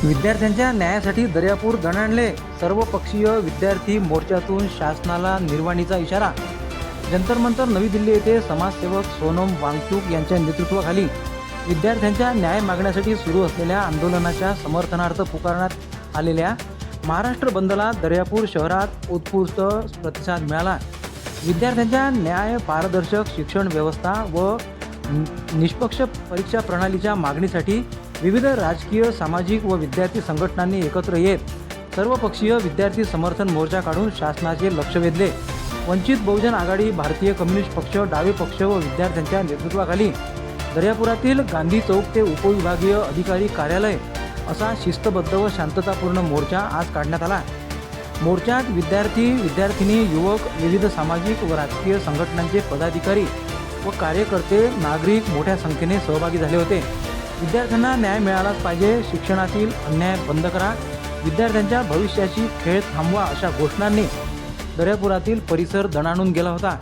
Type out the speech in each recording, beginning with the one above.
विद्यार्थ्यांच्या न्यायासाठी दर्यापूर दणाणले. सर्वपक्षीय विद्यार्थी मोर्चातून शासनाला निर्वाणीचा इशारा. जंतर मंतर नवी दिल्ली येथे समाजसेवक सोनम वांगचूक यांच्या नेतृत्वाखाली विद्यार्थ्यांच्या न्याय मागण्यासाठी सुरू असलेल्या आंदोलनाच्या समर्थनार्थ पुकारण्यात आलेल्या महाराष्ट्र बंदला दर्यापूर शहरात उत्स्फूर्त प्रतिसाद मिळाला. विद्यार्थ्यांच्या न्याय, पारदर्शक शिक्षण व्यवस्था व निष्पक्ष परीक्षा प्रणालीच्या मागणीसाठी विविध राजकीय, सामाजिक व विद्यार्थी संघटनांनी एकत्र येत सर्वपक्षीय विद्यार्थी समर्थन मोर्चा काढून शासनाचे लक्ष वेधले. वंचित बहुजन आघाडी, भारतीय कम्युनिस्ट पक्ष, डावे पक्ष व विद्यार्थ्यांच्या नेतृत्वाखाली दर्यापुरातील गांधी चौक ते उपविभागीय अधिकारी कार्यालय असा शिस्तबद्ध व शांततापूर्ण मोर्चा आज काढण्यात आला. मोर्चात विद्यार्थी, विद्यार्थिनी, युवक, विविध सामाजिक व राजकीय संघटनांचे पदाधिकारी व कार्यकर्ते, नागरिक मोठ्या संख्येने सहभागी झाले होते. विद्यार्थ्यांना न्याय मिळालाच पाहिजे, शिक्षणातील अन्याय बंद करा, विद्यार्थ्यांच्या भविष्याची खेळ थांबवा अशा घोषणांनी दर्यापुरातील परिसर दणाणून गेला होता.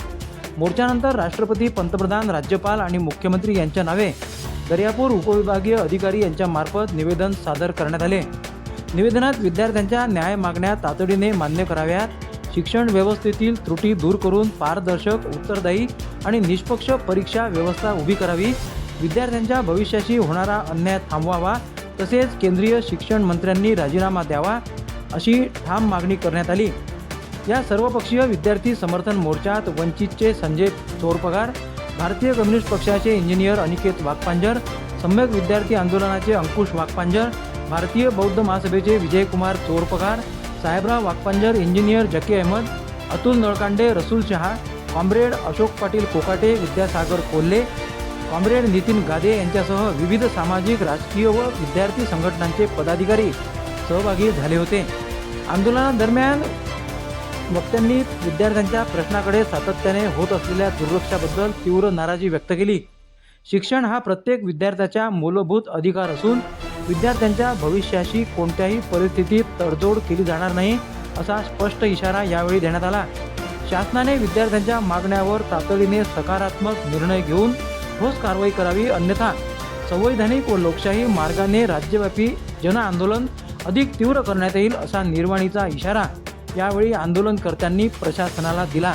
मोर्चानंतर राष्ट्रपती, पंतप्रधान, राज्यपाल आणि मुख्यमंत्री यांच्या नावे दर्यापूर उपविभागीय अधिकारी यांच्या मार्फत निवेदन सादर करण्यात आले. निवेदनात विद्यार्थ्यांच्या न्याय मागण्या तातडीने मान्य कराव्यात, शिक्षण व्यवस्थेतील त्रुटी दूर करून पारदर्शक, उत्तरदायी आणि निष्पक्ष परीक्षा व्यवस्था उभी करावी, विद्यार्थ्यांच्या भविष्याशी होणारा अन्याय थांबवावा, तसेच केंद्रीय शिक्षण मंत्र्यांनी राजीनामा द्यावा अशी ठाम मागणी करण्यात आली. या सर्वपक्षीय विद्यार्थी समर्थन मोर्चात वंचितचे संजय चोरपगार, भारतीय कम्युनिस्ट पक्षाचे इंजिनियर अनिकेत वाघपांजर, सम्यक विद्यार्थी आंदोलनाचे अंकुश वाघपांजर, भारतीय बौद्ध महासभेचे Vijaykumar Chorpagar, Sahebrao Waghpanjar, engineer Zaki Ahmad, Atul Nalkande, Rasul Shah, comrade Ashok Patil Kokate, Vidyasagar Kolhe, comrade Nitin Gade यांच्यासह विविध सामाजिक, राजकीय व विद्यार्थी संघटनांचे पदाधिकारी सहभागी झाले होते. आंदोलनादरम्यान वक्त्यांनी विद्यार्थ्यांच्या प्रश्नाकडे सातत्याने होत असलेल्या दुर्लक्षाबद्दल तीव्र नाराजी व्यक्त केली. शिक्षण हा प्रत्येक विद्यार्थ्याचा मूलभूत अधिकार असून विद्यार्थ्यांच्या भविष्याशी कोणत्याही परिस्थितीत तडजोड केली जाणार नाही असा स्पष्ट इशारा यावेळी देण्यात आला. शासनाने विद्यार्थ्यांच्या मागण्यावर तातडीने सकारात्मक निर्णय घेऊन ठोस कारवाई करावी, अन्यथा संवैधानिक व लोकशाही मार्गाने राज्यव्यापी जनआंदोलन अधिक तीव्र करण्यात येईल असा निर्वाणीचा इशारा यावेळी आंदोलनकर्त्यांनी प्रशासनाला दिला.